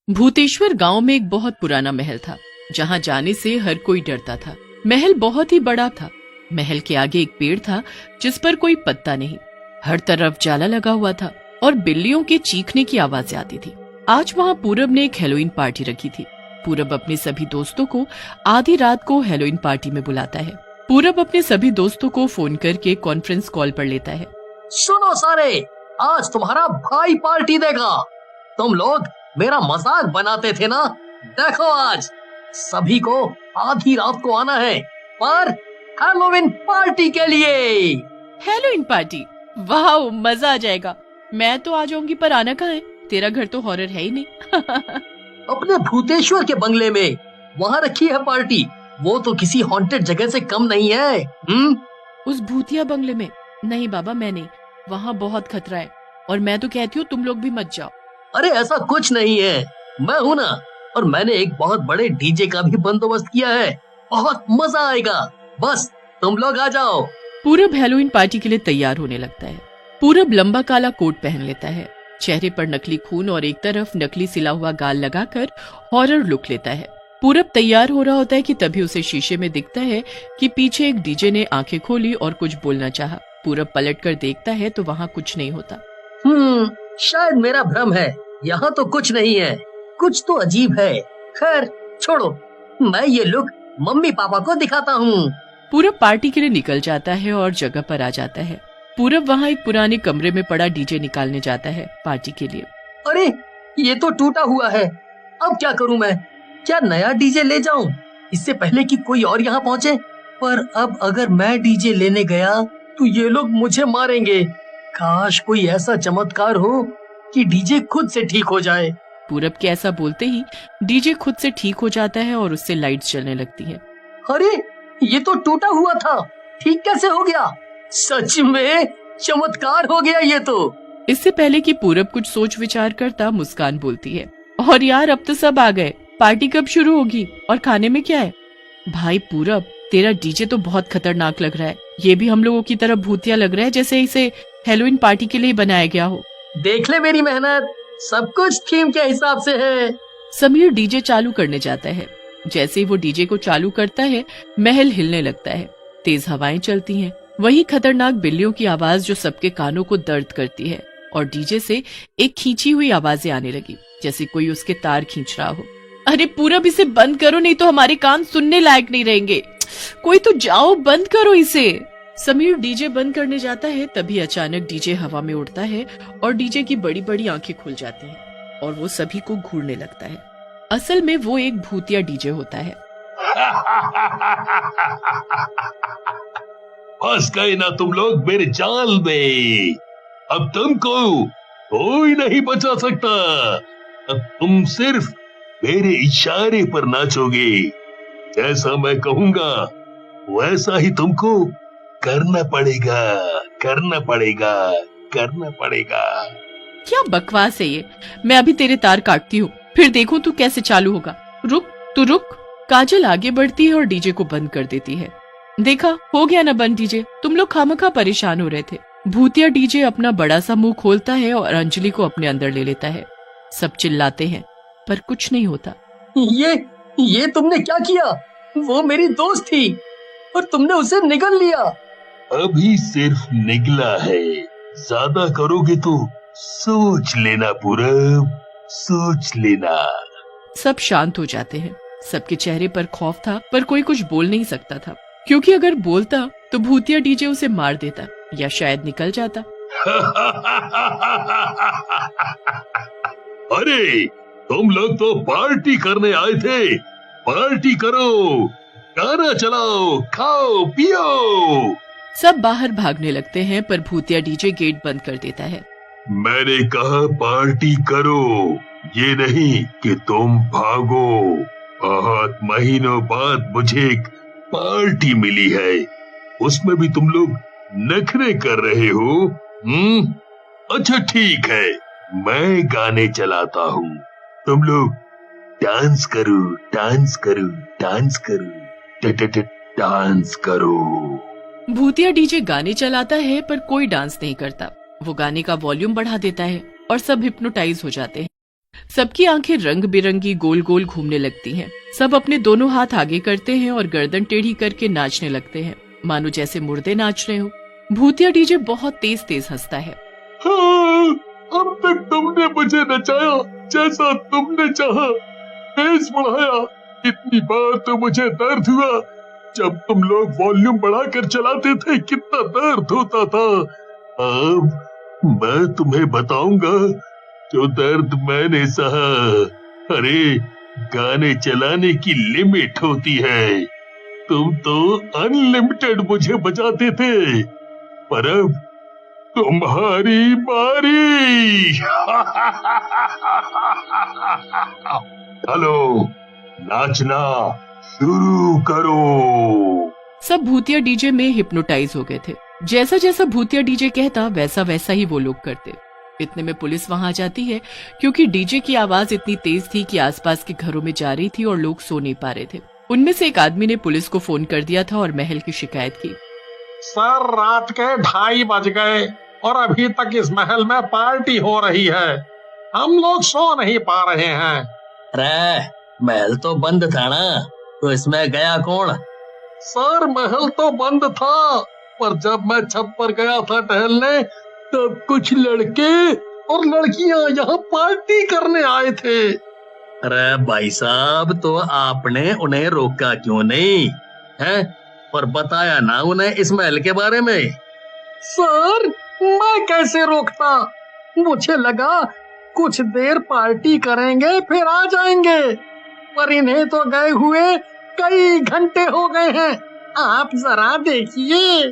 भूतेश्वर गांव में एक बहुत पुराना महल था, जहां जाने से हर कोई डरता था। महल बहुत ही बड़ा था। महल के आगे एक पेड़ था जिस पर कोई पत्ता नहीं। हर तरफ जाला लगा हुआ था और बिल्लियों के चीखने की आवाजें आती थी। आज वहां पूरब ने एक हेलोइन पार्टी रखी थी। पूरब अपने सभी दोस्तों को आधी रात को हेलोइन पार्टी में बुलाता है। पूरब अपने सभी दोस्तों को फोन करके कॉन्फ्रेंस कॉल पर लेता है। सुनो सारे, आज तुम्हारा भाई पार्टी देगा। तुम लोग मेरा मजाक बनाते थे ना, देखो आज सभी को आधी रात को आना है पर हैलोवीन पार्टी के लिए। Halloween party? वाह, मजा आ जाएगा। मैं तो आ जाऊंगी, पर आना कहाँ है? तेरा घर तो हॉरर है ही नहीं। अपने भूतेश्वर के बंगले में, वहाँ रखी है पार्टी। वो तो किसी हॉन्टेड जगह से कम नहीं है। उस भूतिया बंगले में? नहीं बाबा, मैं नहीं, वहाँ बहुत खतरा है। और मैं तो कहती हूँ तुम लोग भी मत जाओ। अरे ऐसा कुछ नहीं है, मैं हूँ ना। और मैंने एक बहुत बड़े डीजे का भी बंदोबस्त किया है, बहुत मजा आएगा। बस तुम लोग आ जाओ। पूरब हेलोइन पार्टी के लिए तैयार होने लगता है। पूरब लंबा काला कोट पहन लेता है, चेहरे पर नकली खून और एक तरफ नकली सिला हुआ गाल लगाकर हॉरर लुक लेता है। पूरब तैयार हो रहा होता है कि तभी उसे शीशे में दिखता है कि पीछे एक डीजे ने आंखें खोली और कुछ बोलना चाहा। पूरब पलटकर देखता है तो वहाँ कुछ नहीं होता। शायद मेरा भ्रम है, यहाँ तो कुछ नहीं है। कुछ तो अजीब है। खैर छोड़ो, मैं ये लुक मम्मी पापा को दिखाता हूँ। पूरब पार्टी के लिए निकल जाता है और जगह पर आ जाता है। पूरब वहाँ एक पुराने कमरे में पड़ा डीजे निकालने जाता है पार्टी के लिए। अरे ये तो टूटा हुआ है, अब क्या करूँ मैं? क्या नया डीजे ले जाऊँ इससे पहले कि कोई और यहाँ पहुँचे? पर अब अगर मैं डीजे लेने गया तो ये लोग मुझे मारेंगे। काश कोई ऐसा चमत्कार हो कि डीजे खुद से ठीक हो जाए। पूरब के ऐसा बोलते ही डीजे खुद से ठीक हो जाता है और उससे लाइट्स जलने लगती है। अरे ये तो टूटा हुआ था, ठीक कैसे हो गया? सच में चमत्कार हो गया ये तो। इससे पहले कि पूरब कुछ सोच विचार करता, मुस्कान बोलती है, और यार अब तो सब आ गए, पार्टी कब शुरू होगी और खाने में क्या है? भाई पूरब, तेरा डीजे तो बहुत खतरनाक लग रहा है। ये भी हम लोगों की तरफ भूतिया लग रहा है, जैसे इसे हेलोइन पार्टी के लिए बनाया गया हो। देख ले मेरी मेहनत, सब कुछ थीम के हिसाब से है। समीर डीजे चालू करने जाता है। जैसे ही वो डीजे को चालू करता है, महल हिलने लगता है। तेज हवाएं चलती हैं। वही खतरनाक बिल्लियों की आवाज जो सबके कानों को दर्द करती है, और डीजे से एक खींची हुई आवाजें आने लगी, जैसे कोई उसके तार खींच रहा हो। अरे पूरब, इसे बंद करो, नहीं तो हमारे कान सुनने लायक नहीं रहेंगे। कोई तो जाओ, बंद करो इसे। समीर डीजे बंद करने जाता है, तभी अचानक डीजे हवा में उड़ता है और डीजे की बड़ी बड़ी आंखें खुल जाती हैं और वो सभी को घूरने लगता है। असल में वो एक भूतिया डीजे होता है। फंस गए ना तुम लोग मेरे जाल में। अब तुमको कोई नहीं बचा सकता। अब तुम सिर्फ मेरे इशारे पर नाचोगे। जैसा मैं कहूंगा वैसा ही तुमको करना पड़ेगा, करना पड़ेगा, करना पड़ेगा। क्या बकवास है ये? मैं अभी तेरे तार काटती हूँ, फिर देखूं तू कैसे चालू होगा। रुक, तू रुक। काजल आगे बढ़ती है और डीजे को बंद कर देती है। देखा, हो गया ना बंद डीजे। तुम लोग खामखा परेशान हो रहे थे। भूतिया डीजे अपना बड़ा सा मुंह खोलता है और अंजलि को अपने अंदर ले लेता है। सब चिल्लाते हैं पर कुछ नहीं होता। ये तुमने क्या किया? वो मेरी दोस्त थी और तुमने उसे निगल लिया। अभी सिर्फ निगला है, ज्यादा करोगे तो सोच लेना पूरब, सोच लेना। सब शांत हो जाते हैं। सबके चेहरे पर खौफ था, पर कोई कुछ बोल नहीं सकता था, क्योंकि अगर बोलता तो भूतिया डीजे उसे मार देता या शायद निकल जाता। अरे तुम लोग तो पार्टी करने आए थे, पार्टी करो, गाना चलाओ, खाओ पियो। सब बाहर भागने लगते हैं, पर भूतिया डीजे गेट बंद कर देता है। मैंने कहा पार्टी करो, ये नहीं कि तुम भागो। बहुत महीनों बाद मुझे एक पार्टी मिली है, उसमें भी तुम लोग नखरे कर रहे हो। अच्छा ठीक है, मैं गाने चलाता हूँ, तुम लोग डांस करो, डांस करो, डांस करो, डांस करो। भूतिया डीजे गाने चलाता है, पर कोई डांस नहीं करता। वो गाने का वॉल्यूम बढ़ा देता है और सब हिप्नोटाइज हो जाते हैं। सबकी आंखें रंग बिरंगी गोल गोल घूमने लगती हैं। सब अपने दोनों हाथ आगे करते हैं और गर्दन टेढ़ी करके नाचने लगते हैं, मानो जैसे मुर्दे नाच रहे हो। भूतिया डीजे बहुत तेज तेज हंसता है। हाँ, अब तक तुमने मुझे नचाया जैसा तुमने चाहा, बेस बढ़ाया। इतनी बार तो मुझे दर्द हुआ। जब तुम लोग वॉल्यूम बढ़ाकर चलाते थे कितना दर्द होता था। अब मैं तुम्हें बताऊंगा जो दर्द मैंने सहा। अरे गाने चलाने की लिमिट होती है। तुम तो अनलिमिटेड मुझे बजाते थे, पर अब तुम्हारी बारी। हेलो, नाचना शुरू करो। सब भूतिया डीजे में हिप्नोटाइज हो गए थे। जैसा जैसा भूतिया डीजे कहता वैसा वैसा ही वो लोग करते। इतने में पुलिस वहां आ जाती है, क्योंकि डीजे की आवाज इतनी तेज थी कि आसपास के घरों में जा रही थी और लोग सो नहीं पा रहे थे। उनमें से एक आदमी ने पुलिस को फोन कर दिया था और महल की शिकायत की। सर, रात के 2:30 बज गए और अभी तक इस महल में पार्टी हो रही है। हम लोग सो नहीं पा रहे हैं। अरे महल तो बंद था ना, तो इसमें गया कौन? सर, महल तो बंद था, पर जब मैं छत पर गया था टहलने, तब कुछ लड़के और लड़कियां यहाँ पार्टी करने आए थे। अरे भाई साहब, तो आपने उन्हें रोका क्यों नहीं है, और बताया ना उन्हें इस महल के बारे में? सर, मैं कैसे रोकता? मुझे लगा कुछ देर पार्टी करेंगे फिर आ जाएंगे, पर इन्हें तो गए हुए कई घंटे हो गए हैं। आप जरा देखिए।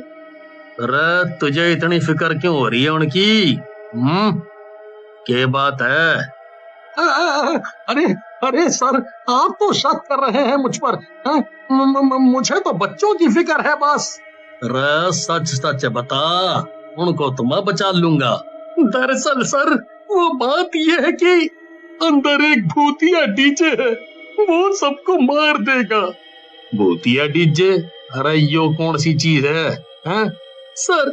अरे तुझे इतनी फिक्र क्यों हो रही है उनकी? क्या बात है? अरे अरे सर, आप तो शक कर रहे हैं मुझ पर। मुझे तो बच्चों की फिक्र है बस। अरे सच सच बता, उनको तो मैं बचा लूंगा। दरअसल सर, वो बात ये है कि अंदर एक भूतिया डीजे है, वो सबको मार देगा। भूतिया डीजे? अरे यो कौन सी चीज है? हैं? सर,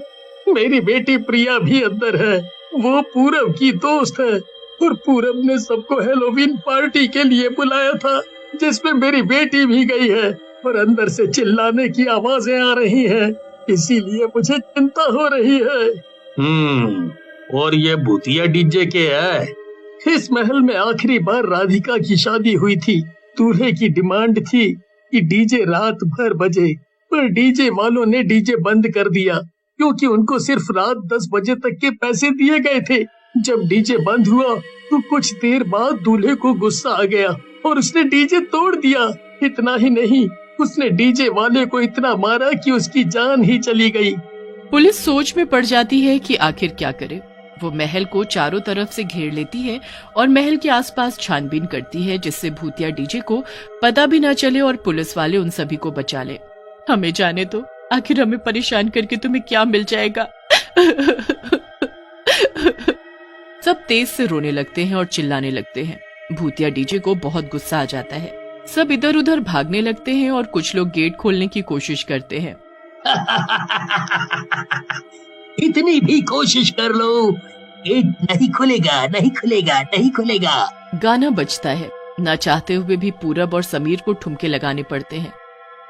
मेरी बेटी प्रिया भी अंदर है। वो पूरब की दोस्त है और पूरब ने सबको हेलोवीन पार्टी के लिए बुलाया था, जिसमें मेरी बेटी भी गई है, और अंदर से चिल्लाने की आवाजें आ रही हैं। इसीलिए मुझे चिंता हो रही है। और ये भूतिया डीजे क्या है? इस महल में आखिरी बार राधिका की शादी हुई थी। दूल्हे की डिमांड थी कि डीजे रात भर बजे, पर डीजे वालों ने डीजे बंद कर दिया, क्योंकि उनको सिर्फ रात 10 बजे तक के पैसे दिए गए थे। जब डीजे बंद हुआ तो कुछ देर बाद दूल्हे को गुस्सा आ गया और उसने डीजे तोड़ दिया। इतना ही नहीं, उसने डीजे वाले को इतना मारा कि उसकी जान ही चली गई। पुलिस सोच में पड़ जाती है कि आखिर क्या करे। वो महल को चारों तरफ से घेर लेती है और महल के आसपास छानबीन करती है, जिससे भूतिया डीजे को पता भी न चले और पुलिस वाले उन सभी को बचा ले। हमें जाने दो, आखिर हमें परेशान करके तुम्हें क्या मिल जाएगा? सब तेज से रोने लगते हैं और चिल्लाने लगते हैं। भूतिया डीजे को बहुत गुस्सा आ जाता है। सब इधर उधर भागने लगते हैं और कुछ लोग गेट खोलने की कोशिश करते हैं। इतनी भी कोशिश कर लो, गेट नहीं खुलेगा, नहीं खुलेगा, नहीं खुलेगा। गाना बजता है। ना चाहते हुए भी पूरब और समीर को ठुमके लगाने पड़ते हैं।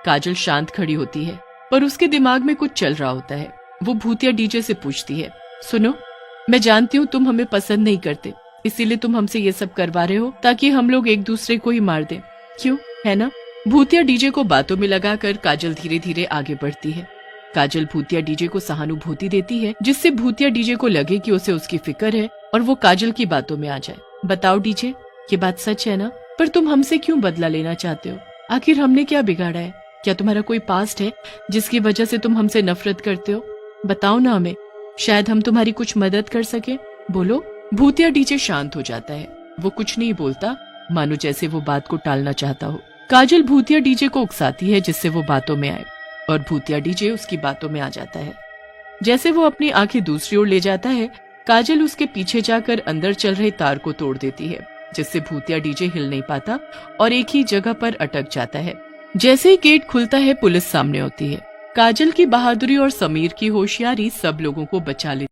काजल शांत खड़ी होती है, पर उसके दिमाग में कुछ चल रहा होता है। वो भूतिया डीजे से पूछती है, सुनो, मैं जानती हूँ तुम हमें पसंद नहीं करते, इसीलिए तुम हमसे ये सब करवा रहे हो ताकि हम लोग एक दूसरे को ही मार दें, क्यों, है ना? भूतिया डीजे को बातों में लगाकर काजल धीरे धीरे आगे बढ़ती है। काजल भूतिया डीजे को सहानुभूति देती है, जिससे भूतिया डीजे को लगे कि उसे उसकी फिक्र है और वो काजल की बातों में आ जाए। बताओ डीजे, ये बात सच है ना? पर तुम हमसे क्यों बदला लेना चाहते हो? आखिर हमने क्या बिगाड़ा है? क्या तुम्हारा कोई पास्ट है जिसकी वजह से तुम हमसे नफरत करते हो? बताओ ना हमें, शायद हम तुम्हारी कुछ मदद कर सके। बोलो। भूतिया डीजे शांत हो जाता है। वो कुछ नहीं बोलता, मानो जैसे वो बात को टालना चाहता हो। काजल भूतिया डीजे को उकसाती है जिससे वो बातों में आए, और भूतिया डीजे उसकी बातों में आ जाता है। जैसे वो अपनी आंखें दूसरी ओर ले जाता है, काजल उसके पीछे जाकर अंदर चल रहे तार को तोड़ देती है, जिससे भूतिया डीजे हिल नहीं पाता और एक ही जगह पर अटक जाता है। जैसे ही गेट खुलता है, पुलिस सामने होती है। काजल की बहादुरी और समीर की होशियारी सब लोगों को बचा लेती है।